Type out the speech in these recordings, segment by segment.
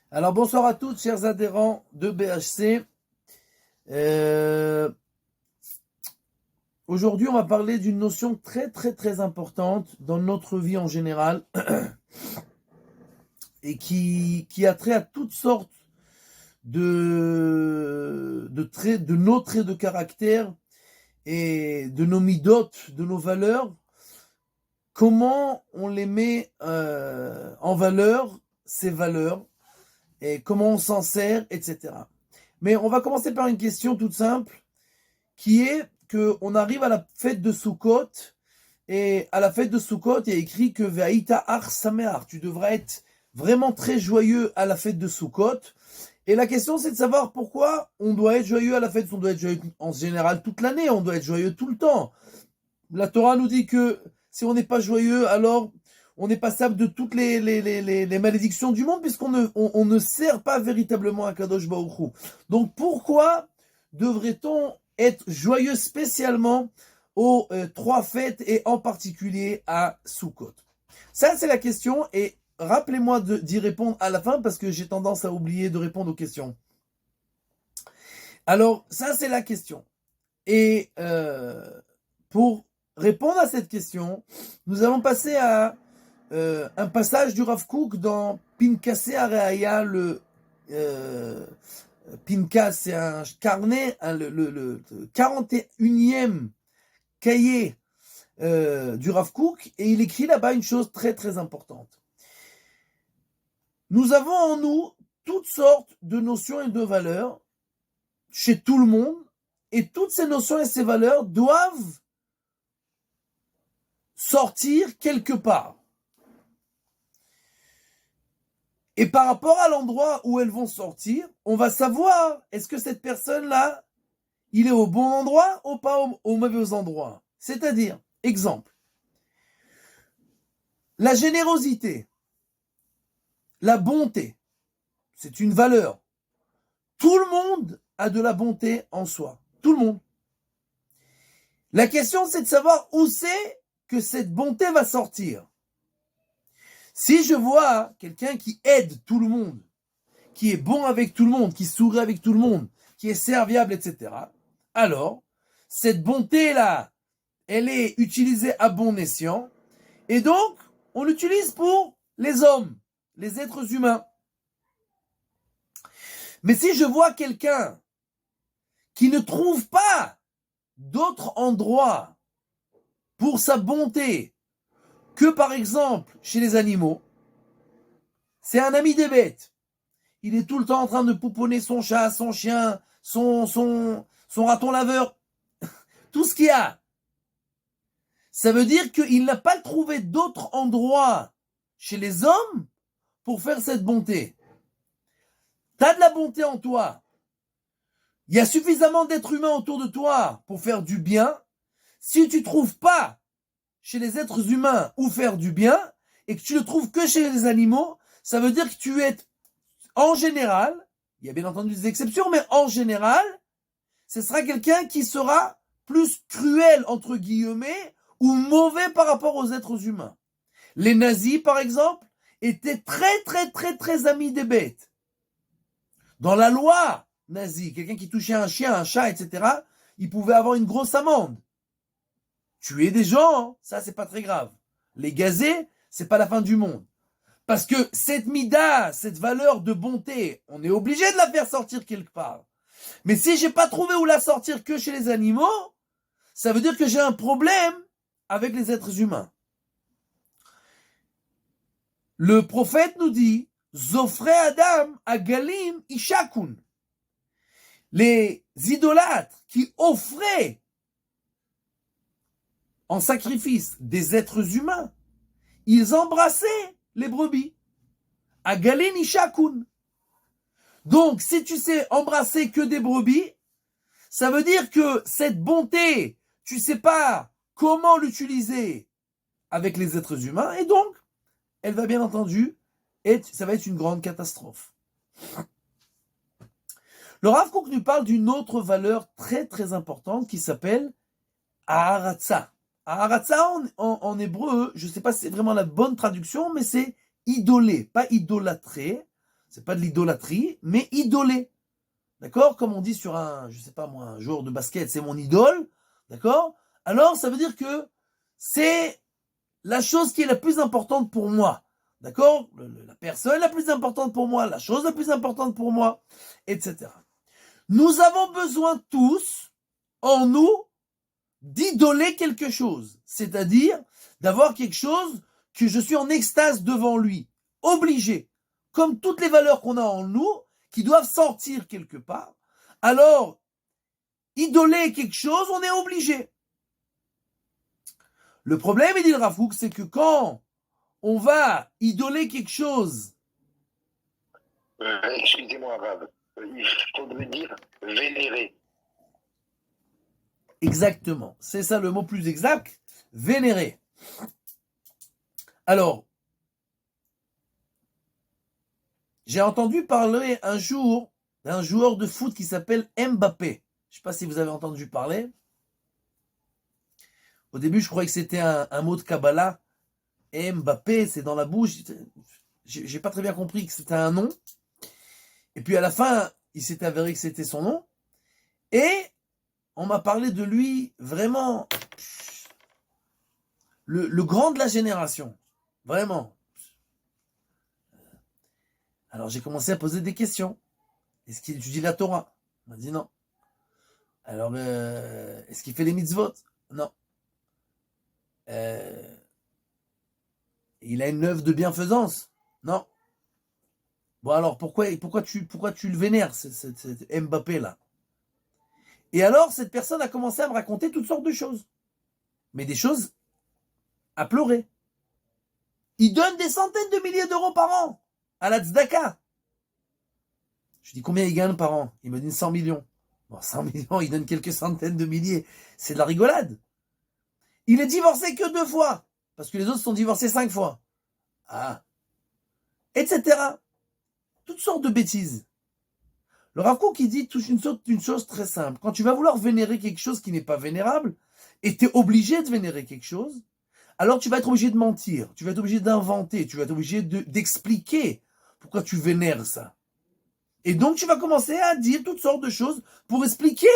Alors bonsoir à tous, chers adhérents de BHC. Euh, Aujourd'hui, on va parler d'une notion très très très importante dans notre vie en général et qui a trait à toutes sortes traits, de nos traits de caractère et de nos midotes, de nos valeurs. Comment on les met en valeur, ces valeurs, et comment on s'en sert, etc. Mais on va commencer par une question toute simple, qui est qu'on arrive à la fête de Sukkot, et à la fête de Sukkot, il y a écrit que Ve'aïta Ar Sameach, tu devras être vraiment très joyeux à la fête de Sukkot. Et la question, c'est de savoir pourquoi on doit être joyeux à la fête. On doit être joyeux en général toute l'année, on doit être joyeux tout le temps. La Torah nous dit que si on n'est pas joyeux, alors on est passable de toutes les malédictions du monde, puisqu'on on ne sert pas véritablement à Kadosh Baruch Hu. Donc pourquoi devrait-on être joyeux spécialement aux trois fêtes et en particulier à Sukkot? Ça, c'est la question, et rappelez-moi d'y répondre à la fin parce que j'ai tendance à oublier de répondre aux questions. Alors, ça, c'est la question. Et pour répondre à cette question, nous allons passer à un passage du Rav Kook dans Pinkasé Areaya, Pinkas, c'est un carnet, le 41e cahier du Rav Kook, et il écrit là-bas une chose très très importante. Nous avons en nous toutes sortes de notions et de valeurs chez tout le monde, et toutes ces notions et ces valeurs doivent sortir quelque part. Et par rapport à l'endroit où elles vont sortir, on va savoir, est-ce que cette personne-là, il est au bon endroit ou pas au mauvais endroit. C'est-à-dire, exemple, la générosité, la bonté, c'est une valeur. Tout le monde a de la bonté en soi. Tout le monde. La question, c'est de savoir où c'est que cette bonté va sortir. Si je vois quelqu'un qui aide tout le monde, qui est bon avec tout le monde, qui sourit avec tout le monde, qui est serviable, etc., alors, cette bonté-là, elle est utilisée à bon escient, et donc, on l'utilise pour les hommes, les êtres humains. Mais si je vois quelqu'un qui ne trouve pas d'autre endroit pour sa bonté que, par exemple, chez les animaux, c'est un ami des bêtes. Il est tout le temps en train de pouponner son chat, son chien, son raton laveur, tout ce qu'il y a. Ça veut dire qu'il n'a pas trouvé d'autre endroit chez les hommes pour faire cette bonté. T'as de la bonté en toi. Il y a suffisamment d'êtres humains autour de toi pour faire du bien. Si tu ne trouves pas chez les êtres humains où faire du bien, et que tu ne le trouves que chez les animaux, ça veut dire que tu es, en général, il y a bien entendu des exceptions, mais en général, ce sera quelqu'un qui sera plus cruel, entre guillemets, ou mauvais par rapport aux êtres humains. Les nazis, par exemple, étaient très, très, très, très amis des bêtes. Dans la loi nazie, quelqu'un qui touchait un chien, un chat, etc., il pouvait avoir une grosse amende. Tuer des gens, ça, c'est pas très grave. Les gazer, c'est pas la fin du monde. Parce que cette mida, cette valeur de bonté, on est obligé de la faire sortir quelque part. Mais si j'ai pas trouvé où la sortir que chez les animaux, ça veut dire que j'ai un problème avec les êtres humains. Le prophète nous dit, Zofre Adam Agalim Ishakun. Les idolâtres qui offraient en sacrifice des êtres humains, ils embrassaient les brebis. Agalin Ishakun. Donc, si tu sais embrasser que des brebis, ça veut dire que cette bonté, tu sais pas comment l'utiliser avec les êtres humains, et donc, elle va bien entendu ça va être une grande catastrophe. Le Rav Kook nous parle d'une autre valeur très très importante qui s'appelle Aharatza. Aharatza en hébreu, je ne sais pas si c'est vraiment la bonne traduction, mais c'est idoler, pas idolâtrer. c'est pas de l'idolâtrie, mais idoler. D'accord? Comme on dit sur un, je sais pas moi, un joueur de basket, c'est mon idole. D'accord? Alors, ça veut dire que c'est la chose qui est la plus importante pour moi. D'accord? La personne la plus importante pour moi, la chose la plus importante pour moi, etc. Nous avons besoin tous, en nous, d'idoler quelque chose. C'est-à-dire d'avoir quelque chose que je suis en extase devant lui. Obligé. Comme toutes les valeurs qu'on a en nous, qui doivent sortir quelque part. Alors, idoler quelque chose, on est obligé. Le problème, il dit le Rafouk, c'est que quand on va idoler quelque chose... Excusez-moi, Rav. Il faudrait dire vénérer. Exactement. C'est ça le mot plus exact. Vénérer. Alors, j'ai entendu parler un jour d'un joueur de foot qui s'appelle Mbappé. Je ne sais pas si vous avez entendu parler. Au début, je croyais que c'était un mot de Kabbalah. Mbappé, c'est dans la bouche. J'ai pas très bien compris que c'était un nom. Et puis à la fin, il s'est avéré que c'était son nom. Et on m'a parlé de lui vraiment le grand de la génération. Vraiment. Alors j'ai commencé à poser des questions. Est-ce qu'il étudie la Torah? On m'a dit non. Alors, est-ce qu'il fait les mitzvot? Non. Il a une œuvre de bienfaisance? Non. Bon alors, pourquoi tu le vénères, cet Mbappé là? Et alors, cette personne a commencé à me raconter toutes sortes de choses. Mais des choses à pleurer. Il donne des centaines de milliers d'euros par an à la tzedaka. Je dis combien il gagne par an? Il me dit 100 millions. Bon, 100 millions, il donne quelques centaines de milliers. C'est de la rigolade. Il est divorcé que 2 fois. Parce que les autres sont divorcés 5 fois. Ah. Etc. Toutes sortes de bêtises. Le Rav Kook qui dit une chose très simple. Quand tu vas vouloir vénérer quelque chose qui n'est pas vénérable, et tu es obligé de vénérer quelque chose, alors tu vas être obligé de mentir, tu vas être obligé d'inventer, tu vas être obligé d'expliquer pourquoi tu vénères ça. Et donc tu vas commencer à dire toutes sortes de choses pour expliquer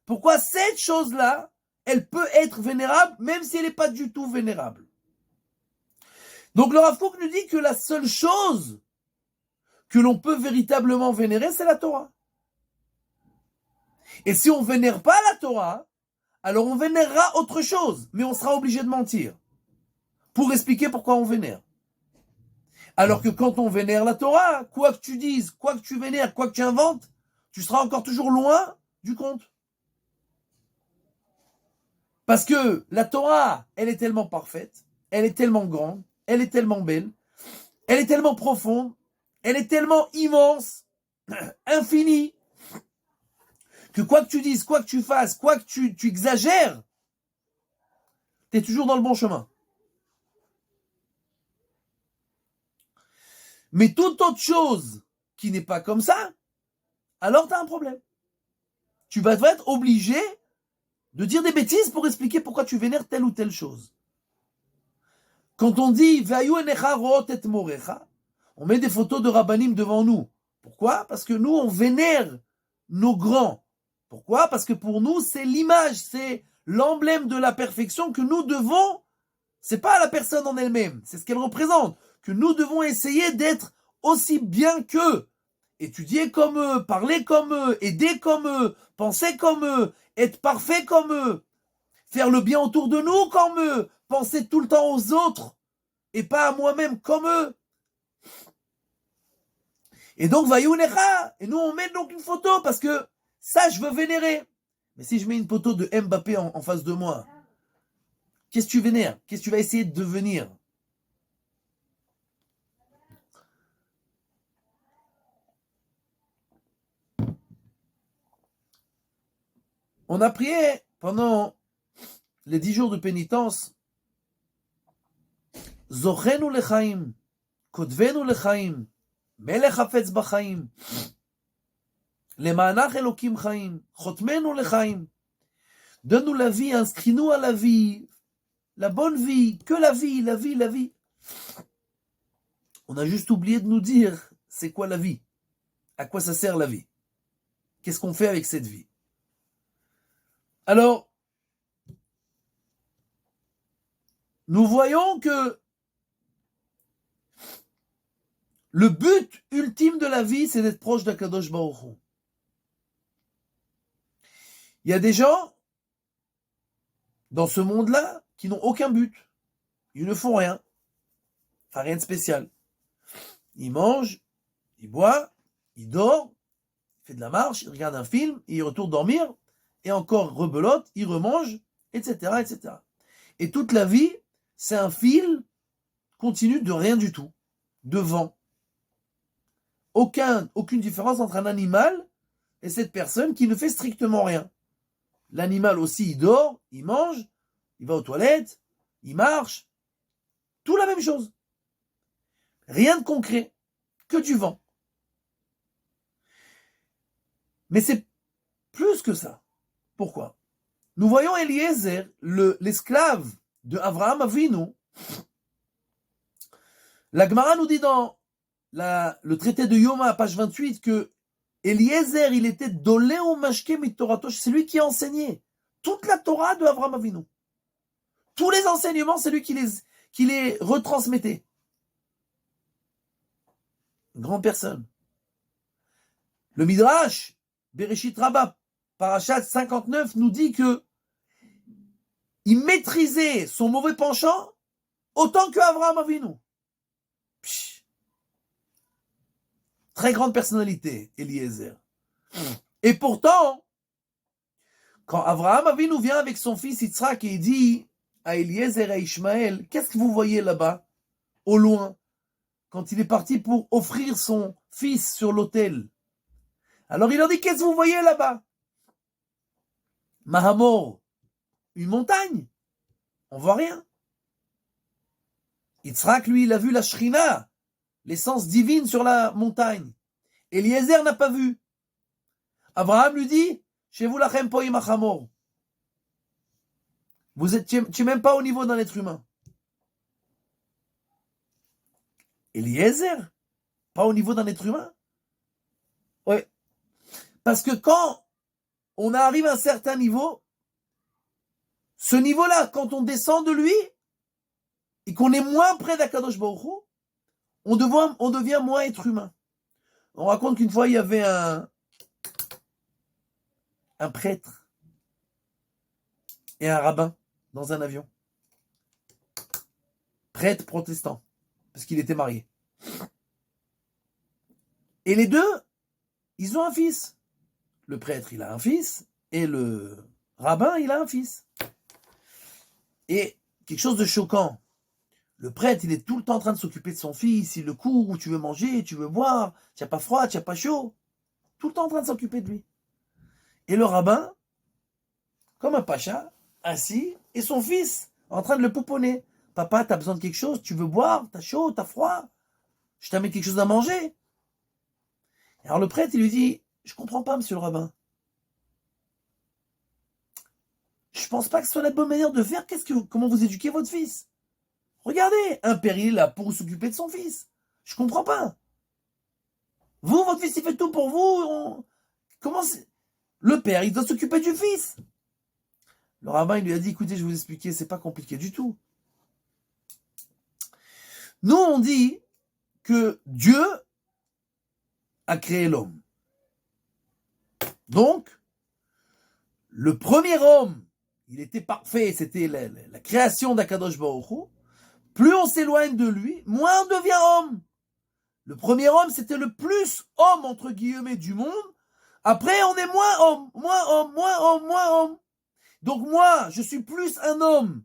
pourquoi cette chose-là, elle peut être vénérable, même si elle n'est pas du tout vénérable. Donc le Rav Kook nous dit que la seule chose que l'on peut véritablement vénérer, c'est la Torah. Et si on ne vénère pas la Torah, alors on vénérera autre chose, mais on sera obligé de mentir pour expliquer pourquoi on vénère. Alors que quand on vénère la Torah, quoi que tu dises, quoi que tu vénères, quoi que tu inventes, tu seras encore toujours loin du compte. Parce que la Torah, elle est tellement parfaite, elle est tellement grande, elle est tellement belle, elle est tellement profonde, elle est tellement immense, infinie, que quoi que tu dises, quoi que tu fasses, quoi que tu exagères, tu es toujours dans le bon chemin. Mais toute autre chose qui n'est pas comme ça, alors tu as un problème. Tu vas être obligé de dire des bêtises pour expliquer pourquoi tu vénères telle ou telle chose. Quand on dit « Vayu enecha root et morecha », on met des photos de rabbanim devant nous. Pourquoi? Parce que nous, on vénère nos grands. Pourquoi? Parce que pour nous, c'est l'image, c'est l'emblème de la perfection que nous devons, c'est pas la personne en elle-même, c'est ce qu'elle représente, que nous devons essayer d'être aussi bien qu'eux, étudier comme eux, parler comme eux, aider comme eux, penser comme eux, être parfait comme eux, faire le bien autour de nous comme eux, penser tout le temps aux autres et pas à moi-même comme eux. Et donc, Vayunecha, et nous on met donc une photo parce que ça je veux vénérer. Mais si je mets une photo de Mbappé en face de moi, qu'est-ce que tu vénères? Qu'est-ce que tu vas essayer de devenir? On a prié pendant les 10 jours de pénitence. Zochenu lechaim, kodvenu lechaim, melech hafetz bachaim, lemanach elokim chaim, chotmenu lechaim. Donne-nous la vie, inscris-nous à la vie, la bonne vie, que la vie, la vie, la vie. On a juste oublié de nous dire c'est quoi la vie? À quoi ça sert la vie? Qu'est-ce qu'on fait avec cette vie? Alors, nous voyons que le but ultime de la vie, c'est d'être proche d'Akadosh Baruch Hu. Il y a des gens dans ce monde-là qui n'ont aucun but. Ils ne font rien. Enfin, rien de spécial. Ils mangent, ils boivent, ils dorment, ils font de la marche, ils regardent un film, ils retournent dormir, et encore rebelote, ils remangent, etc., etc. Et toute la vie, c'est un fil continu de rien du tout, de vent. Aucune différence entre un animal et cette personne qui ne fait strictement rien. L'animal aussi, il dort, il mange, il va aux toilettes, il marche. Tout la même chose. Rien de concret, que du vent. Mais c'est plus que ça. Pourquoi? Nous voyons Eliezer, l'esclave de Avraham Avinu. La Gemara nous dit dans le traité de Yoma, page 28, que Eliezer, il était dolé au mashke mitoratosh, c'est lui qui a enseigné toute la Torah de Avraham Avinu. Tous les enseignements, c'est lui qui les retransmettait. Une grande personne. Le Midrash, Bereshit Rabbah, Parashat 59, nous dit que il maîtrisait son mauvais penchant autant que Avraham Avinu. Très grande personnalité, Eliezer. Et pourtant, quand Avraham Avinu vient avec son fils Yitzhak et il dit à Eliezer et à Ishmaël, qu'est-ce que vous voyez là-bas, au loin, quand il est parti pour offrir son fils sur l'autel? Alors il leur dit, qu'est-ce que vous voyez là-bas? Mahamor, une montagne. On voit rien. Yitzhak, lui, il a vu la Shrina, l'essence divine sur la montagne. Eliezer n'a pas vu. Abraham lui dit, chez vous lachem poim achamor. Tu n'es même pas au niveau d'un être humain. Eliezer, pas au niveau d'un être humain? Oui. Parce que quand on arrive à un certain niveau, ce niveau-là, quand on descend de lui, et qu'on est moins près d'Akadosh Baruch Hu, on devient moins être humain. On raconte qu'une fois, il y avait un prêtre et un rabbin dans un avion. Prêtre protestant, parce qu'il était marié. Et les deux, ils ont un fils. Le prêtre, il a un fils, et le rabbin, il a un fils. Et quelque chose de choquant. Le prêtre, il est tout le temps en train de s'occuper de son fils, il le court, tu veux manger, tu veux boire, tu n'as pas froid, tu n'as pas chaud. Tout le temps en train de s'occuper de lui. Et le rabbin, comme un pacha, assis, et son fils, en train de le pouponner. Papa, tu as besoin de quelque chose, tu veux boire, tu as chaud, tu as froid, je t'amène quelque chose à manger. Et alors le prêtre, il lui dit, je ne comprends pas, monsieur le rabbin. Je ne pense pas que ce soit la bonne manière de faire. Comment vous éduquez votre fils? Regardez, un père, il est là pour s'occuper de son fils. Je ne comprends pas. Vous, votre fils, il fait tout pour vous. Comment c'est? Le père, il doit s'occuper du fils. Le rabbin, il lui a dit, écoutez, je vais vous expliquer, c'est pas compliqué du tout. Nous, on dit que Dieu a créé l'homme. Donc, le premier homme, il était parfait, c'était la création d'Akadosh Baruch Hu. Plus on s'éloigne de lui, moins on devient homme. Le premier homme, c'était le plus homme, entre guillemets, du monde. Après, on est moins homme, moins homme, moins homme, moins homme. Donc moi, je suis plus un homme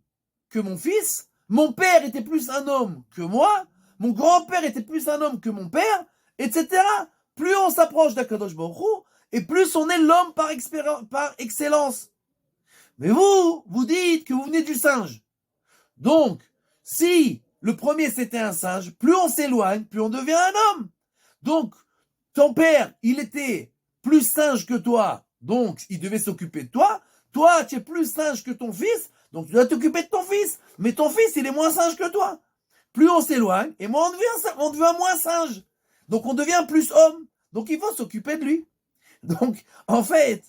que mon fils. Mon père était plus un homme que moi. Mon grand-père était plus un homme que mon père, etc. Plus on s'approche d'Akadosh Baruch Hu, et plus on est l'homme par excellence. Mais vous dites que vous venez du singe. Donc, si le premier c'était un singe, plus on s'éloigne, plus on devient un homme. Donc, ton père, il était plus singe que toi, donc il devait s'occuper de toi. Toi, tu es plus singe que ton fils, donc tu dois t'occuper de ton fils. Mais ton fils, il est moins singe que toi. Plus on s'éloigne, et moins on devient moins singe. Donc on devient plus homme. Donc il faut s'occuper de lui. Donc, en fait,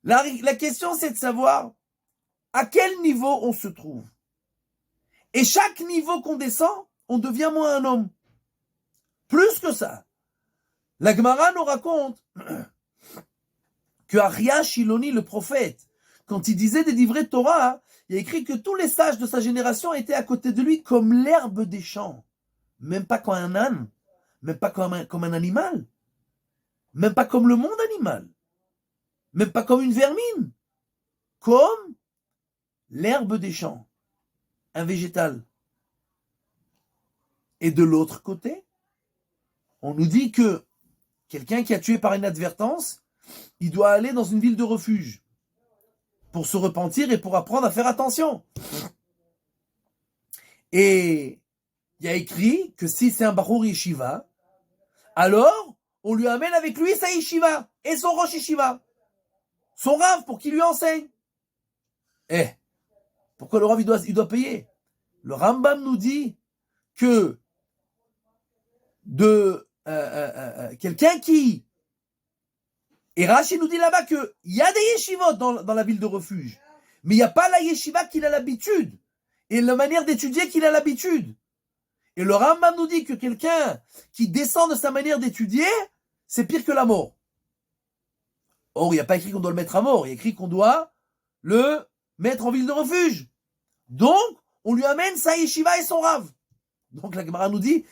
la question c'est de savoir à quel niveau on se trouve. Et chaque niveau qu'on descend, on devient moins un homme. Plus que ça. La Gemara nous raconte que Aria Shiloni, le prophète, quand il disait des livrets de Torah, il a écrit que tous les sages de sa génération étaient à côté de lui comme l'herbe des champs. Même pas comme un âne, même pas comme un animal, même pas comme le monde animal, même pas comme une vermine, comme l'herbe des champs, un végétal. Et de l'autre côté, on nous dit que quelqu'un qui a tué par inadvertance, il doit aller dans une ville de refuge pour se repentir et pour apprendre à faire attention. Et il y a écrit que si c'est un Bachour Yeshiva, alors on lui amène avec lui sa Yeshiva et son Rosh Yeshiva, son Rav pour qu'il lui enseigne. Eh, pourquoi le Rav il doit payer? Le Rambam nous dit que quelqu'un qui... Et Rashi nous dit là-bas qu'il y a des yeshivot dans la ville de refuge, mais il n'y a pas la yeshiva qu'il a l'habitude, et la manière d'étudier qu'il a l'habitude. Et le Rambam nous dit que quelqu'un qui descend de sa manière d'étudier, c'est pire que la mort. Or, il n'y a pas écrit qu'on doit le mettre à mort, il y a écrit qu'on doit le mettre en ville de refuge. Donc, on lui amène sa yeshiva et son Rav. Donc la Gemara nous dit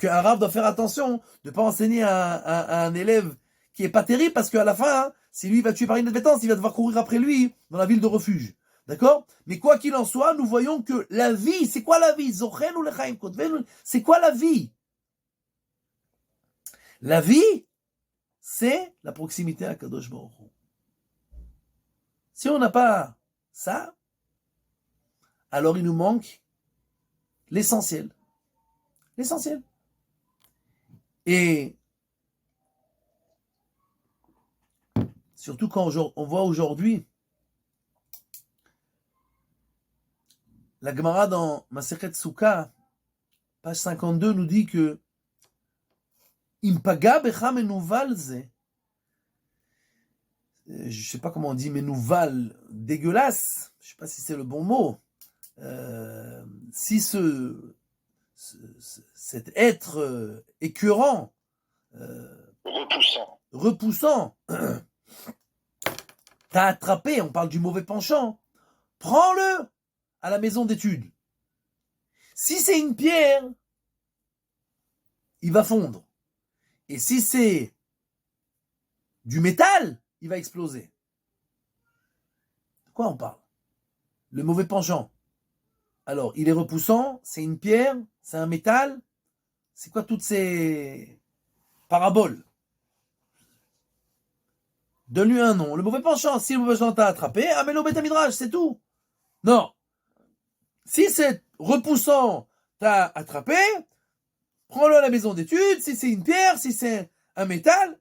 qu'un Rav doit faire attention de ne pas enseigner à un élève qui est pas terrible, parce qu'à la fin, si lui va tuer par inadvertance, il va devoir courir après lui dans la ville de refuge. D'accord? Mais quoi qu'il en soit, nous voyons que la vie, c'est quoi la vie? C'est quoi la vie? La vie, c'est la proximité à Kadosh Baruch Hu. Si on n'a pas ça, alors il nous manque l'essentiel. L'essentiel. Et surtout quand on voit aujourd'hui la Gemara dans Masechet Souka, page 52, nous dit que Impaga becha menuval ze, je sais pas comment on dit menuval, dégueulasse, je sais pas si c'est le bon mot, si cet être écœurant, repoussant, t'as attrapé, on parle du mauvais penchant, prends-le à la maison d'études. Si c'est une pierre, il va fondre. Et si c'est du métal, il va exploser. De quoi on parle? Le mauvais penchant. Alors, il est repoussant, c'est une pierre, c'est un métal. C'est quoi toutes ces paraboles? Donne-lui un nom. Le mauvais penchant, si le mauvais penchant t'a attrapé, amène-le au Beth Midrash, c'est tout. Non. Si c'est repoussant, t'as attrapé, prends-le à la maison d'études. Si c'est une pierre, si c'est un métal,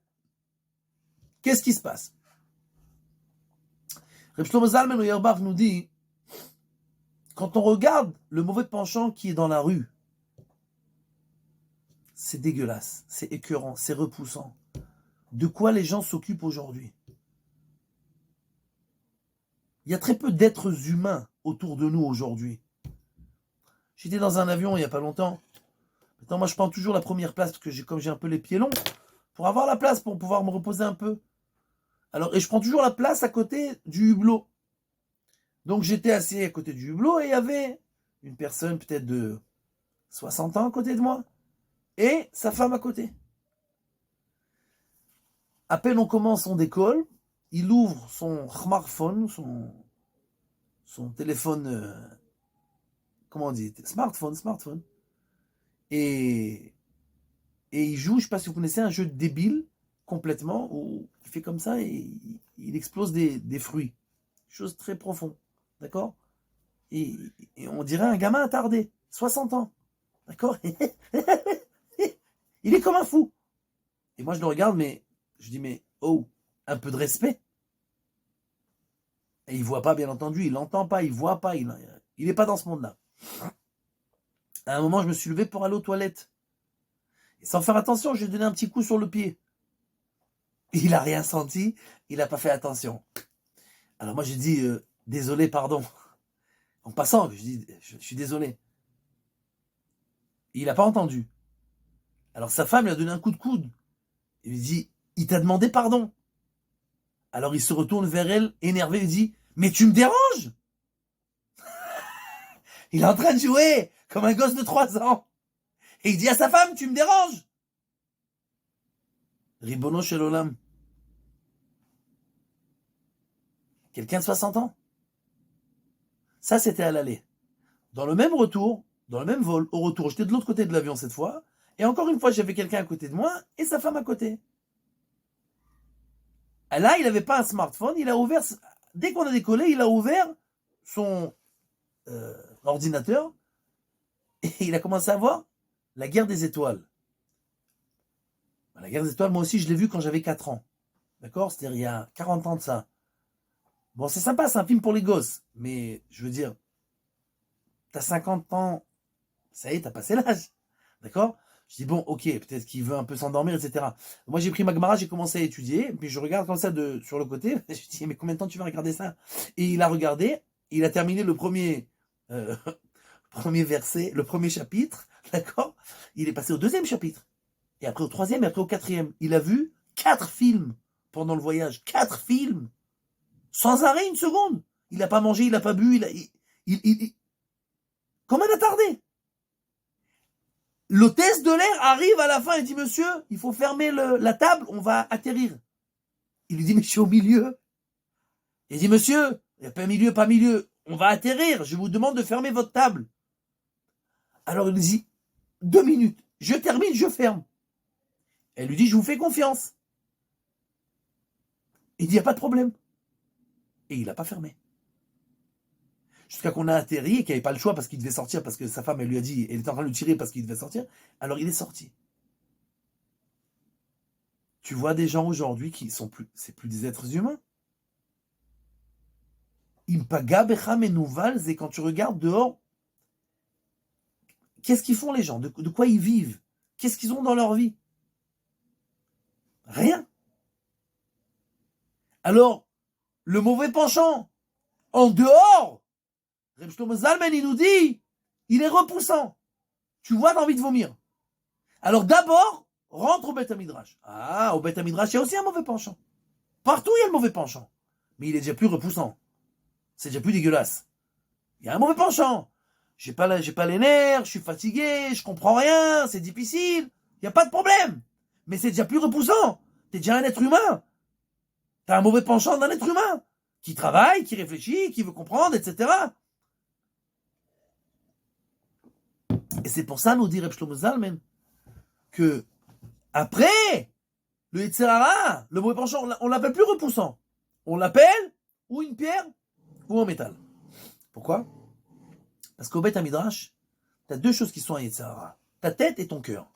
qu'est-ce qui se passe? Reb Shlomo Zalman Auerbach nous dit, quand on regarde le mauvais penchant qui est dans la rue, c'est dégueulasse, c'est écœurant, c'est repoussant. De quoi les gens s'occupent aujourd'hui? Il y a très peu d'êtres humains autour de nous aujourd'hui. J'étais dans un avion il n'y a pas longtemps. Maintenant, moi, je prends toujours la première place parce que comme j'ai un peu les pieds longs, pour avoir la place, pour pouvoir me reposer un peu. Alors, et je prends toujours la place à côté du hublot. Donc, j'étais assis à côté du hublot et il y avait une personne peut-être de 60 ans à côté de moi et sa femme à côté. À peine on commence, on décolle, il ouvre son smartphone, son téléphone, comment on dit, smartphone, et il joue, je ne sais pas si vous connaissez, un jeu débile, complètement, où il fait comme ça et il explose des fruits. Chose très profonde, d'accord? Et on dirait un gamin attardé, 60 ans, d'accord? Il est comme un fou. Et moi je le regarde, mais je dis, mais oh, un peu de respect. Et il voit pas, bien entendu, il n'entend pas, il voit pas, il n'est pas dans ce monde-là. À un moment, je me suis levé pour aller aux toilettes. Et sans faire attention, je lui ai donné un petit coup sur le pied. Il n'a rien senti, il n'a pas fait attention. Alors moi, j'ai dit, désolé, pardon. En passant, je dis, je suis désolé. Et il n'a pas entendu. Alors sa femme lui a donné un coup de coude. Il lui dit, il t'a demandé pardon. Alors il se retourne vers elle, énervé, il dit, mais tu me déranges? Il est en train de jouer comme un gosse de 3 ans. Et il dit à sa femme, tu me déranges? Ribono shel olam. Quelqu'un de 60 ans. Ça, c'était à l'aller. Dans le même retour, dans le même vol, au retour, j'étais de l'autre côté de l'avion cette fois. Et encore une fois, j'avais quelqu'un à côté de moi et sa femme à côté. Là, il n'avait pas un smartphone. Il a ouvert, dès qu'on a décollé, il a ouvert son ordinateur et il a commencé à voir la guerre des étoiles. La guerre des étoiles, moi aussi, je l'ai vu quand j'avais 4 ans. D'accord? C'est-à-dire il y a 40 ans de ça. Bon, c'est sympa, c'est un film pour les gosses. Mais, je veux dire, t'as 50 ans, ça y est, t'as passé l'âge. D'accord? Je dis, bon, ok, peut-être qu'il veut un peu s'endormir, etc. Moi, j'ai pris ma Gemara, j'ai commencé à étudier, puis je regarde comme ça sur le côté. Je dis, mais combien de temps tu vas regarder ça? Et il a regardé, il a terminé le premier verset, le premier chapitre, d'accord? Il est passé au deuxième chapitre. Et après au troisième, et après au quatrième. Il a vu 4 films pendant le voyage. 4 films. Sans arrêt, une seconde. Il n'a pas mangé, il n'a pas bu, comme un attardé. L'hôtesse de l'air arrive à la fin et dit, monsieur, il faut fermer la table, on va atterrir. Il lui dit, mais je suis au milieu. Il dit, monsieur, il n'y a pas milieu, pas milieu. On va atterrir, je vous demande de fermer votre table. Alors il lui dit, 2 minutes, je termine, je ferme. Elle lui dit, je vous fais confiance. Il dit, il n'y a pas de problème. Et il n'a pas fermé. Jusqu'à qu'on a atterri et qu'il n'avait pas le choix parce qu'il devait sortir, parce que sa femme, elle lui a dit, elle était en train de le tirer parce qu'il devait sortir. Alors il est sorti. Tu vois des gens aujourd'hui qui sont plus, c'est plus des êtres humains. Impaga becham et nouvals, et quand tu regardes dehors, qu'est-ce qu'ils font les gens? De quoi ils vivent? Qu'est-ce qu'ils ont dans leur vie? Rien. Alors, le mauvais penchant, en dehors, Reb Shlomo Zalman, il nous dit, il est repoussant. Tu vois, t'as envie de vomir. Alors d'abord, rentre au Beth Midrash. Ah, au Beth Midrash, il y a aussi un mauvais penchant. Partout, il y a le mauvais penchant. Mais il est déjà plus repoussant. C'est déjà plus dégueulasse. Il y a un mauvais penchant. J'ai pas les nerfs, je suis fatigué, je comprends rien, c'est difficile. Il n'y a pas de problème. Mais c'est déjà plus repoussant. T'es déjà un être humain. T'as un mauvais penchant d'un être humain. Qui travaille, qui réfléchit, qui veut comprendre, etc. Et c'est pour ça, nous dit Reb Shlomo Zalman, que après, le Yetzer Hara, le mauvais penchant, on l'appelle plus repoussant. On l'appelle ou une pierre ou en métal. Pourquoi? Parce qu'au Beth Midrash, tu as 2 choses qui sont à Yetzer Hara. Ta tête et ton cœur.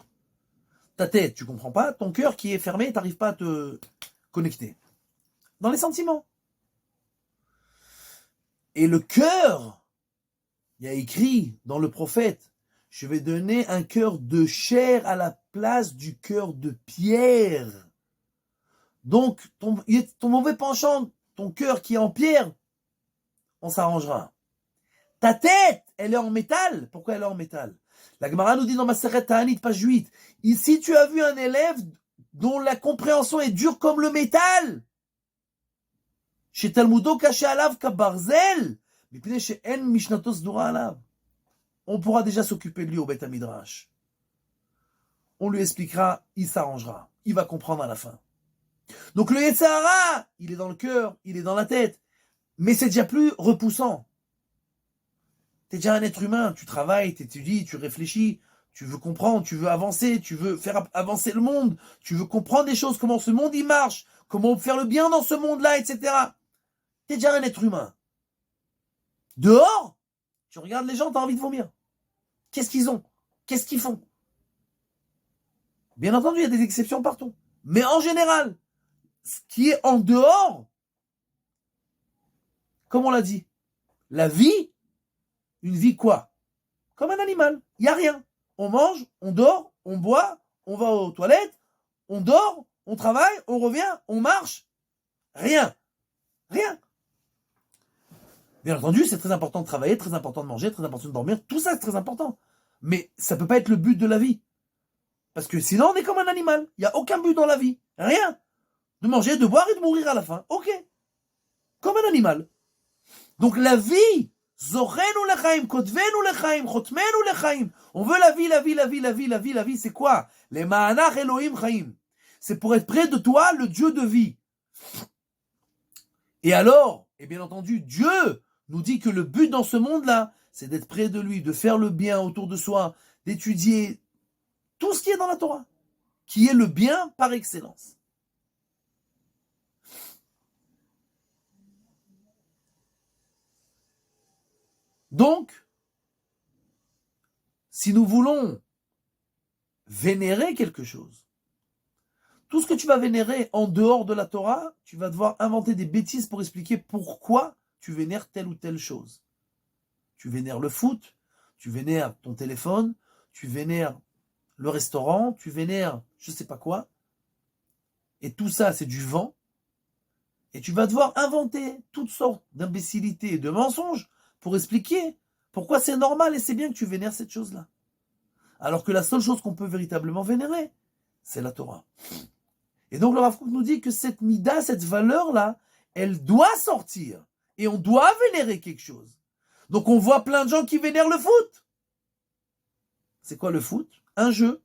Ta tête, tu comprends pas. Ton cœur qui est fermé, tu n'arrives pas à te connecter. Dans les sentiments. Et le cœur, il y a écrit dans le prophète, je vais donner un cœur de chair à la place du cœur de pierre. Donc, ton mauvais penchant, ton cœur qui est en pierre, on s'arrangera. Ta tête, elle est en métal. Pourquoi elle est en métal? La Gemara nous dit dans Maseret Ta'anit, page 8, ici tu as vu un élève dont la compréhension est dure comme le métal. Chez Talmudo caché alav kabarzel, mais chez En Mishnatos Dura alav. On pourra déjà s'occuper de lui au Beth Midrash. On lui expliquera, il s'arrangera. Il va comprendre à la fin. Donc le Yetzer Hara, il est dans le cœur, il est dans la tête. Mais c'est déjà plus repoussant. T'es déjà un être humain, tu travailles, t'étudies, tu réfléchis, tu veux comprendre, tu veux avancer, tu veux faire avancer le monde, tu veux comprendre des choses, comment ce monde il marche, comment faire le bien dans ce monde-là, etc. T'es déjà un être humain. Dehors, tu regardes les gens, t'as envie de vomir. Qu'est-ce qu'ils ont? Qu'est-ce qu'ils font? Bien entendu, il y a des exceptions partout. Mais en général, ce qui est en dehors, comme on l'a dit, la vie, une vie quoi? Comme un animal. Il n'y a rien. On mange, on dort, on boit, on va aux toilettes, on dort, on travaille, on revient, on marche. Rien. Rien. Bien entendu, c'est très important de travailler, très important de manger, très important de dormir. Tout ça, c'est très important. Mais ça peut pas être le but de la vie. Parce que sinon, on est comme un animal. Il n'y a aucun but dans la vie. Rien. De manger, de boire et de mourir à la fin. Ok. Comme un animal. Donc la vie, Zochenu lechaim, kotvenu lechaim, chotmenu lechaim. On veut la vie, la vie, la vie, la vie, la vie, la vie. C'est quoi? Les ma'anach Elohim chaim. C'est pour être près de toi, le Dieu de vie. Et alors, et bien entendu, Dieu nous dit que le but dans ce monde-là, c'est d'être près de lui, de faire le bien autour de soi, d'étudier tout ce qui est dans la Torah, qui est le bien par excellence. Donc, si nous voulons vénérer quelque chose, tout ce que tu vas vénérer en dehors de la Torah, tu vas devoir inventer des bêtises pour expliquer pourquoi tu vénères telle ou telle chose. Tu vénères le foot, tu vénères ton téléphone, tu vénères le restaurant, tu vénères je sais pas quoi. Et tout ça, c'est du vent. Et tu vas devoir inventer toutes sortes d'imbécilités et de mensonges pour expliquer pourquoi c'est normal et c'est bien que tu vénères cette chose-là. Alors que la seule chose qu'on peut véritablement vénérer, c'est la Torah. Et donc le Rav Kook nous dit que cette mida, cette valeur-là, elle doit sortir. Et on doit vénérer quelque chose. Donc on voit plein de gens qui vénèrent le foot. C'est quoi le foot? Un jeu.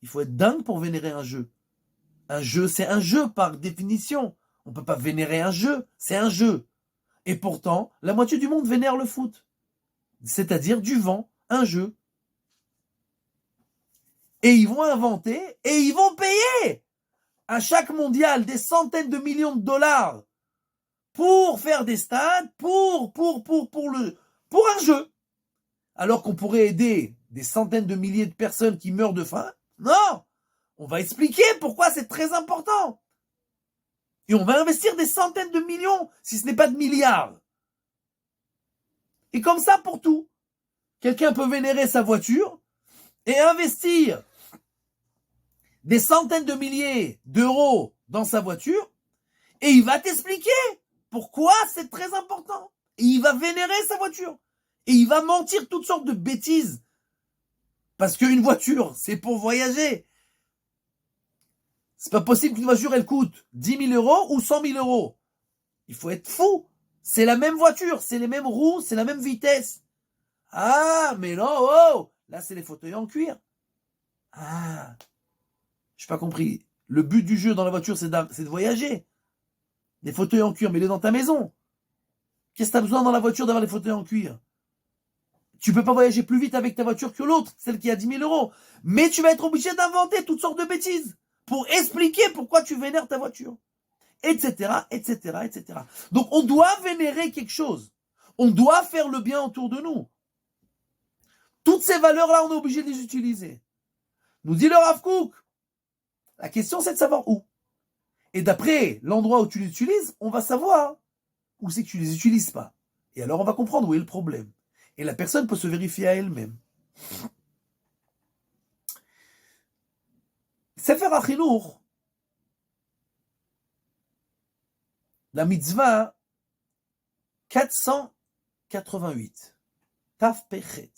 Il faut être dingue pour vénérer un jeu. Un jeu, c'est un jeu par définition. On ne peut pas vénérer un jeu, c'est un jeu. Et pourtant, la moitié du monde vénère le foot. C'est-à-dire du vent, un jeu. Et ils vont inventer, et ils vont payer à chaque mondial des centaines de millions de dollars pour faire des stades, pour un jeu. Alors qu'on pourrait aider des centaines de milliers de personnes qui meurent de faim. Non! On va expliquer pourquoi c'est très important. Et on va investir des centaines de millions, si ce n'est pas de milliards. Et comme ça pour tout. Quelqu'un peut vénérer sa voiture et investir des centaines de milliers d'euros dans sa voiture et il va t'expliquer pourquoi c'est très important. Et il va vénérer sa voiture. Et il va mentir toutes sortes de bêtises. Parce qu'une voiture, c'est pour voyager. C'est pas possible qu'une voiture, elle coûte 10 000 euros ou 100 000 euros. Il faut être fou. C'est la même voiture, c'est les mêmes roues, c'est la même vitesse. Ah, mais non, oh, là, c'est les fauteuils en cuir. Ah, j'ai pas compris. Le but du jeu dans la voiture, c'est de voyager. Les fauteuils en cuir, mets-les dans ta maison. Qu'est-ce que t'as besoin dans la voiture d'avoir les fauteuils en cuir? Tu peux pas voyager plus vite avec ta voiture que l'autre, celle qui a 10 000 euros. Mais tu vas être obligé d'inventer toutes sortes de bêtises pour expliquer pourquoi tu vénères ta voiture. Etc., etc., etc. Donc on doit vénérer quelque chose. On doit faire le bien autour de nous. Toutes ces valeurs-là, on est obligé de les utiliser. Nous dit le Rav Kook. La question, c'est de savoir où. Et d'après l'endroit où tu les utilises, on va savoir où c'est que tu les utilises pas. Et alors, on va comprendre où est le problème. Et la personne peut se vérifier à elle-même. Sefer HaChinuch, la mitzvah 488. Taf Pechet.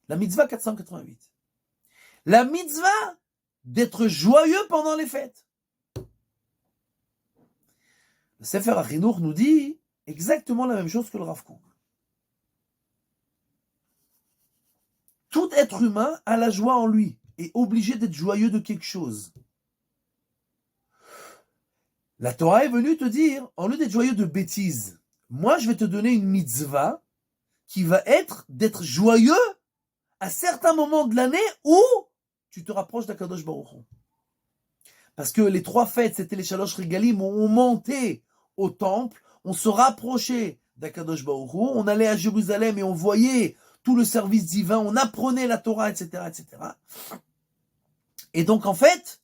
La mitzvah 488. La mitzvah d'être joyeux pendant les fêtes. Le Sefer HaChinuch nous dit exactement la même chose que le Rav Kook. Tout être humain a la joie en lui, est obligé d'être joyeux de quelque chose. La Torah est venue te dire, en lieu d'être joyeux de bêtises, moi je vais te donner une mitzvah qui va être d'être joyeux à certains moments de l'année où tu te rapproches d'Akadosh Baruch Hu. Parce que les 3 fêtes, c'était les Shalosh Regalim, on montait au temple, on se rapprochait d'Akadosh Baruch Hu, on allait à Jérusalem et on voyait tout le service divin, on apprenait la Torah, etc., etc. Et donc, en fait,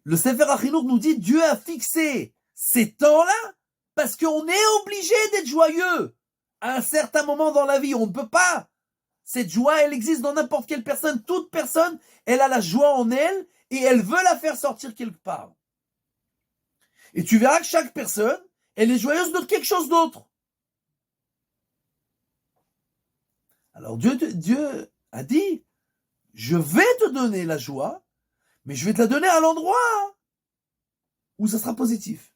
le Sefer HaChinuch nous dit, Dieu a fixé ces temps-là parce qu'on est obligé d'être joyeux à un certain moment dans la vie. On ne peut pas Cette joie, elle existe dans n'importe quelle personne. Toute personne, elle a la joie en elle et elle veut la faire sortir quelque part. Et tu verras que chaque personne, elle est joyeuse de quelque chose d'autre. Alors Dieu a dit, je vais te donner la joie, mais je vais te la donner à l'endroit où ça sera positif.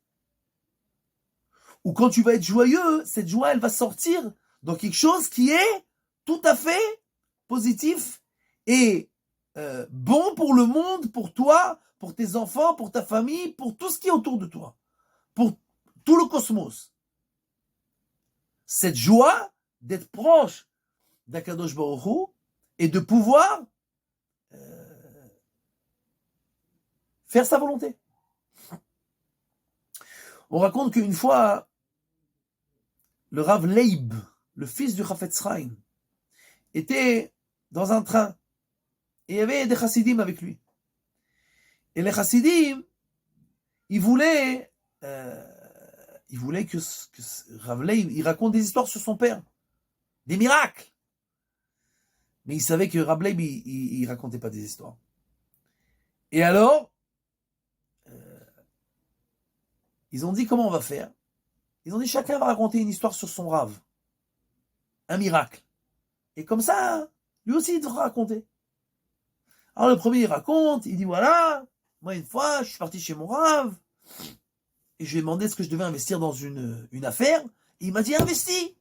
Ou quand tu vas être joyeux, cette joie, elle va sortir dans quelque chose qui est tout à fait positif et bon pour le monde, pour toi, pour tes enfants, pour ta famille, pour tout ce qui est autour de toi, pour tout le cosmos. Cette joie d'être proche d'Akadosh Baruch Hu et de pouvoir faire sa volonté. On raconte qu'une fois, le Rav Leib, le fils du Chafetz Chaim, était dans un train et il y avait des chassidim avec lui. Et les chassidim, ils voulaient que Rav Leib, il raconte des histoires sur son père, des miracles. Mais il savait que Rav Leib, il racontait pas des histoires. Et alors, ils ont dit comment on va faire. Ils ont dit chacun va raconter une histoire sur son Rav, un miracle. Et comme ça, lui aussi il devra raconter. Alors le premier il raconte, il dit voilà, moi une fois je suis parti chez mon Rav et je lui ai demandé ce que je devais investir dans une affaire. Et il m'a dit investis.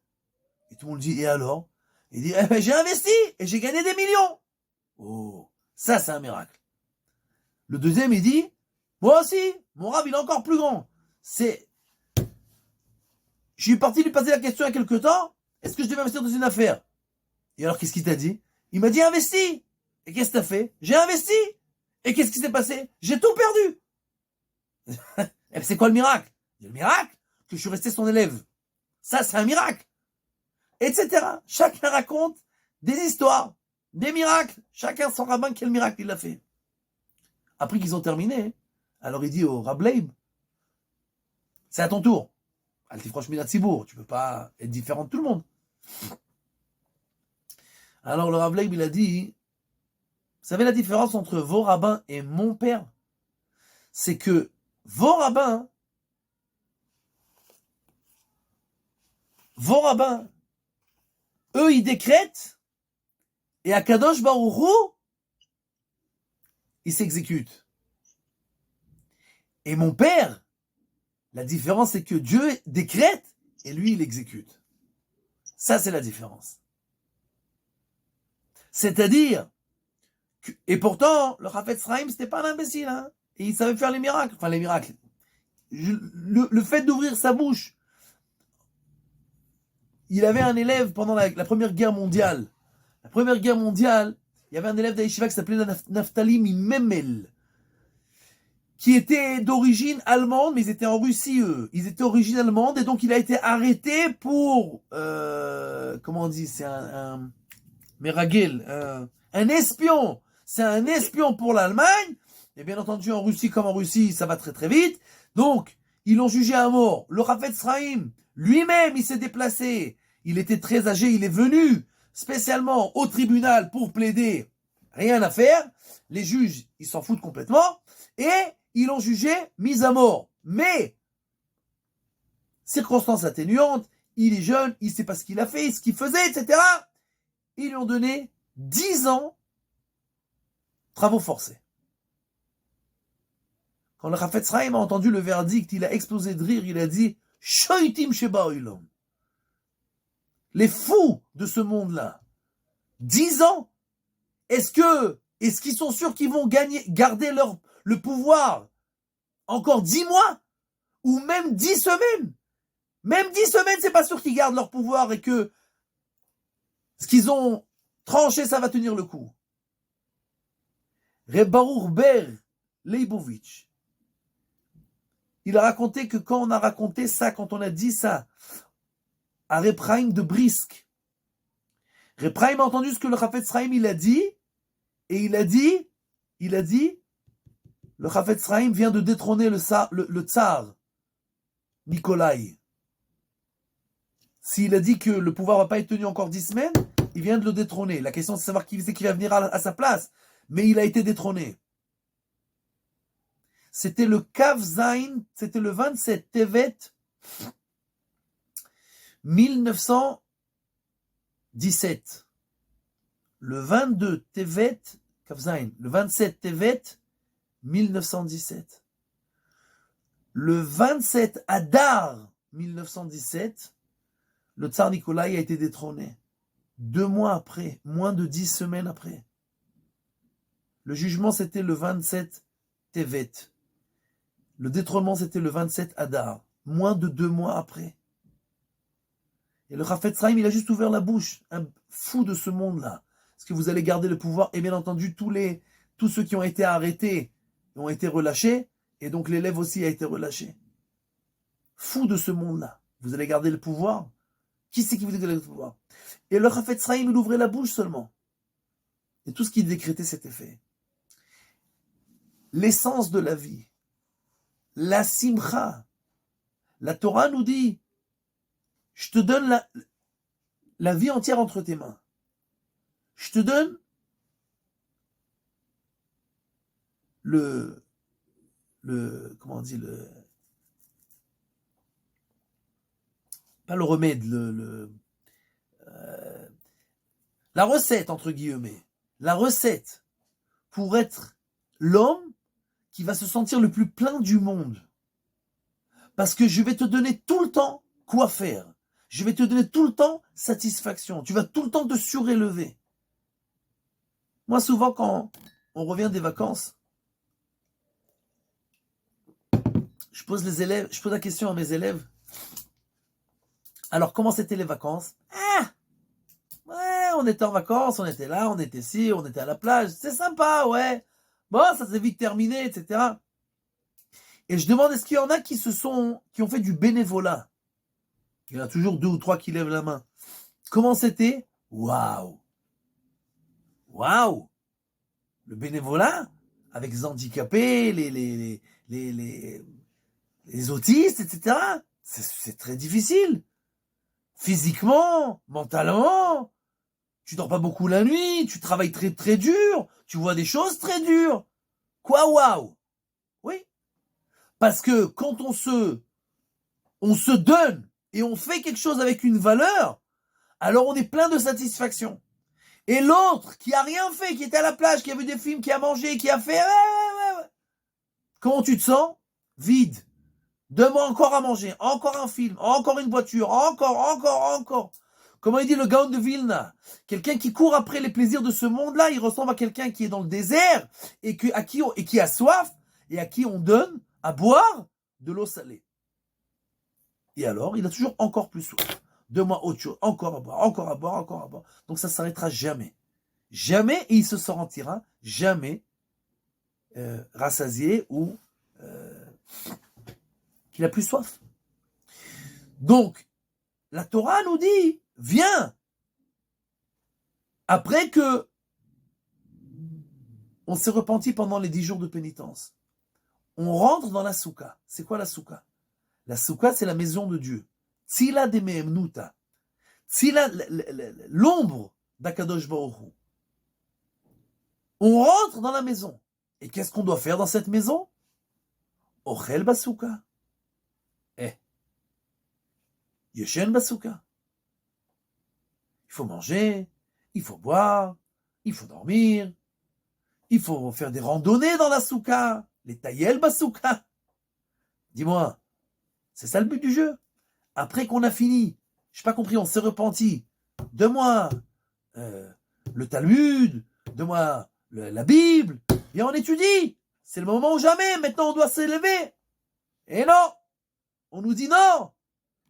Et tout le monde dit et alors? Il dit j'ai investi et j'ai gagné des millions. Oh, ça c'est un miracle. Le deuxième il dit moi aussi, mon Rav il est encore plus grand. Je suis parti lui poser la question il y a quelque temps, est-ce que je devais investir dans une affaire? Et alors qu'est-ce qu'il t'a dit? Il m'a dit investis. Et qu'est-ce que t'as fait? J'ai investi. Et qu'est-ce qui s'est passé? J'ai tout perdu. Et c'est quoi le miracle? Le miracle, que je suis resté son élève. Ça, c'est un miracle. Etc. Chacun raconte des histoires, des miracles. Chacun son rabbin, quel miracle il a fait. Après qu'ils ont terminé, alors il dit au Rav Leib, c'est à ton tour. Altifrosh Minat Tzibour, tu peux pas être différent de tout le monde. Alors le Rav Leib, il a dit, vous savez la différence entre vos rabbins et mon père? C'est que vos rabbins, eux, ils décrètent, et Akadosh Baruch Hu, il s'exécute. Et mon père, la différence, c'est que Dieu décrète, et lui, il exécute. Ça, c'est la différence. C'est-à-dire, et pourtant, le Chafetz Chaim, c'était pas un imbécile, hein, et il savait faire les miracles. Enfin, les miracles. Le fait d'ouvrir sa bouche. Il avait un élève pendant la Première Guerre mondiale. La Première Guerre mondiale, il y avait un élève d'Aïshiva qui s'appelait Naftali Mimemel, qui était d'origine allemande, mais ils étaient en Russie, eux. Ils étaient d'origine allemande, et donc il a été arrêté pour, comment on dit, c'est un Meragel, un espion. C'est un espion pour l'Allemagne. Et bien entendu, en Russie comme en Russie, ça va très très vite. Donc, ils l'ont jugé à mort. Le Chafetz Chaim, lui-même, il s'est déplacé. Il était très âgé. Il est venu spécialement au tribunal pour plaider. Rien à faire. Les juges, ils s'en foutent complètement. Et ils l'ont jugé mis à mort. Mais, circonstance atténuante, il est jeune, il ne sait pas ce qu'il a fait, ce qu'il faisait, etc. Ils lui ont donné 10 ans travaux forcés. Quand le Chafetz Chaim a entendu le verdict, il a explosé de rire, il a dit « Shoitim sheba olam » les fous de ce monde-là. 10 ans. Est-ce qu'ils sont sûrs qu'ils vont garder le pouvoir encore 10 mois? Ou même 10 semaines? Même 10 semaines, c'est pas sûr qu'ils gardent leur pouvoir et que ce qu'ils ont tranché, ça va tenir le coup. Reb Baruch Ber Leibovitch, il a raconté que quand on a raconté ça, quand on a dit ça à Reb Chaim de Brisk, Reb Chaim a entendu ce que le Chafetz Chaim il a dit, et il a dit, le Chafetz Chaim vient de détrôner le tsar, Nikolai. S'il a dit que le pouvoir va pas être tenu encore 10 semaines, il vient de le détrôner. La question, c'est de savoir qui c'est qui va venir à sa place. Mais il a été détrôné. C'était le Kav Zain, c'était le 27 Tevet 1917. Le 22 Tevet, Kav Zain, le 27 Tevet 1917. Le 27 Adar 1917, le tsar Nikolai a été détrôné. 2 mois après, moins de 10 semaines après. Le jugement, c'était le 27 Tevet. Le détrônement, c'était le 27 Adar. Moins de 2 mois après. Et le Chafetz Chaim, il a juste ouvert la bouche. Un fou de ce monde-là. Est-ce que vous allez garder le pouvoir? Et bien entendu, tous ceux qui ont été arrêtés ont été relâchés. Et donc l'élève aussi a été relâché. Fou de ce monde-là. Vous allez garder le pouvoir? Qui c'est qui vous dit que vous allez le pouvoir? Et le Chafetz Chaim, il ouvrait la bouche seulement. Et tout ce qu'il décrétait, c'était fait. L'essence de la vie, la simcha, la Torah nous dit, je te donne la vie entière entre tes mains. Je te donne comment on dit, pas le remède, la recette, entre guillemets, la recette pour être l'homme qui va se sentir le plus plein du monde. Parce que je vais te donner tout le temps quoi faire. Je vais te donner tout le temps satisfaction. Tu vas tout le temps te surélever. Moi, souvent, quand on revient des vacances, je pose la question à mes élèves. Alors, comment c'était les vacances? Ouais, on était en vacances, on était là, on était ici, on était à la plage. C'est sympa, ouais. Bon, ça s'est vite terminé, etc. Et je demande, est-ce qu'il y en a qui ont fait du bénévolat? Il y en a toujours 2 ou 3 qui lèvent la main. Comment c'était? Waouh! Waouh! Le bénévolat, avec les handicapés, les autistes, etc. C'est très difficile. Physiquement, mentalement, tu dors pas beaucoup la nuit, tu travailles très très dur, tu vois des choses très dures. Quoi, waouh? Oui. Parce que quand on se donne et on fait quelque chose avec une valeur, alors on est plein de satisfaction. Et l'autre qui a rien fait, qui était à la plage, qui a vu des films, qui a mangé, qui a fait... Ouais. Comment tu te sens? Vide. Donne-moi encore à manger, encore un film, encore une voiture, encore. Comment il dit le Gaon de Vilna? Quelqu'un qui court après les plaisirs de ce monde-là, il ressemble à quelqu'un qui est dans le désert et qui a soif et à qui on donne à boire de l'eau salée. Et alors, il a toujours encore plus soif. Donne-moi autre chose, encore à boire. Donc ça ne s'arrêtera jamais. Jamais, et il se sentira jamais rassasié ou qu'il a plus soif. Donc, la Torah nous dit, viens, après que on s'est repenti pendant les 10 jours de pénitence, on rentre dans la soukha. C'est quoi la soukha? La soukha, c'est la maison de Dieu. Tzila de Mehemnuta. Tzila, l'ombre d'Akadosh Baruch Hu. On rentre dans la maison. Et qu'est-ce qu'on doit faire dans cette maison? Ochel basouka. Yeshen basouka. Il faut manger, il faut boire, il faut dormir, il faut faire des randonnées dans la souka, les taïel basouka. Dis-moi, c'est ça le but du jeu? Après qu'on a fini, je n'ai pas compris, on s'est repenti. Donne-moi le Talmud, donne-moi la Bible, et on étudie. C'est le moment ou jamais, maintenant on doit s'élever. Et non, on nous dit non.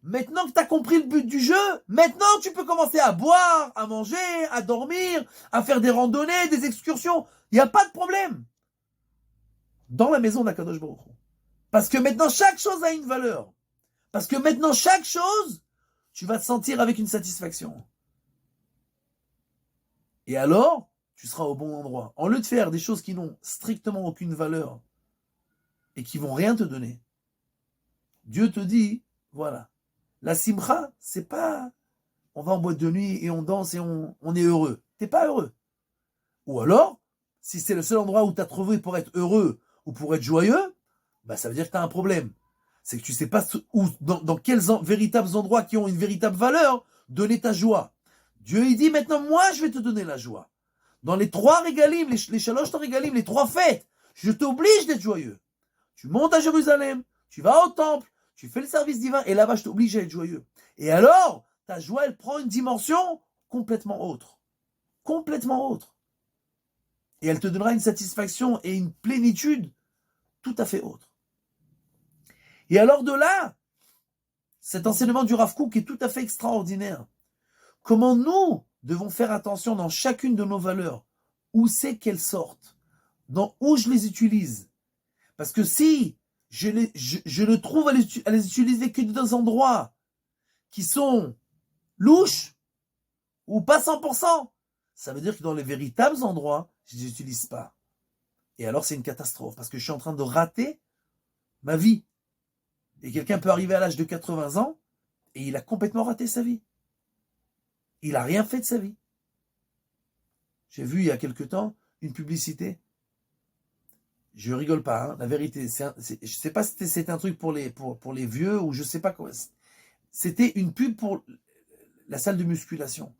Maintenant que tu as compris le but du jeu, maintenant tu peux commencer à boire, à manger, à dormir, à faire des randonnées, des excursions. Il n'y a pas de problème. Dans la maison d'Akadosh Baruch Hu. Parce que maintenant chaque chose a une valeur. Parce que maintenant chaque chose, tu vas te sentir avec une satisfaction. Et alors, tu seras au bon endroit. En lieu de faire des choses qui n'ont strictement aucune valeur et qui vont rien te donner, Dieu te dit, voilà. La simcha, c'est pas on va en boîte de nuit et on danse et on est heureux. T'es pas heureux. Ou alors, si c'est le seul endroit où tu as trouvé pour être heureux ou pour être joyeux, bah ça veut dire que tu as un problème. C'est que tu sais pas dans quels véritables endroits qui ont une véritable valeur, donner ta joie. Dieu, il dit maintenant, moi, je vais te donner la joie. Dans les 3 régalim, les shalosh régalim, les 3 fêtes, je t'oblige d'être joyeux. Tu montes à Jérusalem, tu vas au temple, tu fais le service divin, et là-bas, je t'oblige à être joyeux. Et alors, ta joie, elle prend une dimension complètement autre. Complètement autre. Et elle te donnera une satisfaction et une plénitude tout à fait autre. Et alors de là, cet enseignement du Rav Kook est tout à fait extraordinaire. Comment nous devons faire attention dans chacune de nos valeurs, où c'est qu'elles sortent, où je les utilise. Parce que si je ne trouve à les utiliser que dans des endroits qui sont louches, ou pas 100%, ça veut dire que dans les véritables endroits, je ne les utilise pas. Et alors c'est une catastrophe, parce que je suis en train de rater ma vie. Et quelqu'un peut arriver à l'âge de 80 ans, et il a complètement raté sa vie. Il n'a rien fait de sa vie. J'ai vu il y a quelque temps une publicité. Je rigole pas, hein, la vérité. Je ne sais pas si c'était un truc pour les vieux ou je ne sais pas quoi. C'était une pub pour la salle de musculation.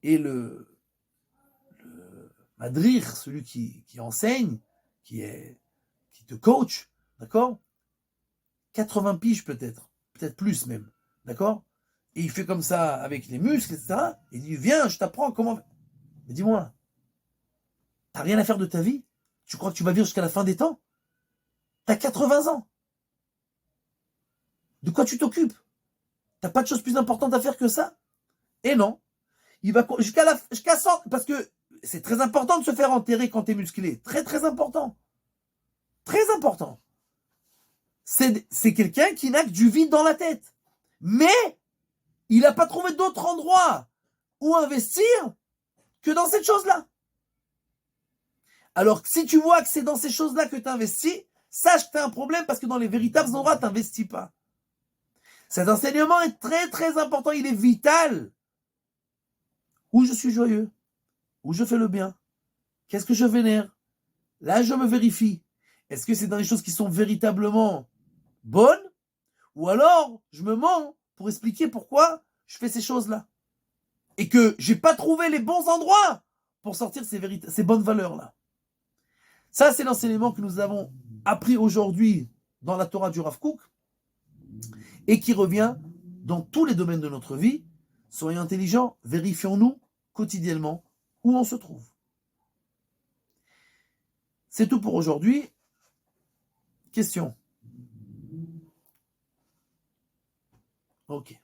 Et le madrir, celui qui enseigne, qui te coach, d'accord, 80 piges peut-être plus même, d'accord. Et il fait comme ça avec les muscles, etc. Il dit, viens, je t'apprends comment... Mais dis-moi, t'as rien à faire de ta vie? Tu crois que tu vas vivre jusqu'à la fin des temps? T'as 80 ans. De quoi tu t'occupes? T'as pas de choses plus importantes à faire que ça? Et non. Il va jusqu'à 100, parce que c'est très important de se faire enterrer quand t'es musclé. Très, très important. Très important. C'est quelqu'un qui n'a que du vide dans la tête. Mais il n'a pas trouvé d'autre endroit où investir que dans cette chose-là. Alors, si tu vois que c'est dans ces choses-là que tu investis, sache que tu as un problème parce que dans les véritables endroits, tu n'investis pas. Cet enseignement est très, très important. Il est vital. Où je suis joyeux, où je fais le bien, qu'est-ce que je vénère? Là, je me vérifie. Est-ce que c'est dans les choses qui sont véritablement bonnes? Ou alors, je me mens pour expliquer pourquoi je fais ces choses-là. Et que j'ai pas trouvé les bons endroits pour sortir ces bonnes valeurs-là. Ça, c'est l'enseignement que nous avons appris aujourd'hui dans la Torah du Rav Kook et qui revient dans tous les domaines de notre vie. Soyons intelligents, vérifions-nous quotidiennement où on se trouve. C'est tout pour aujourd'hui. Question. Ok.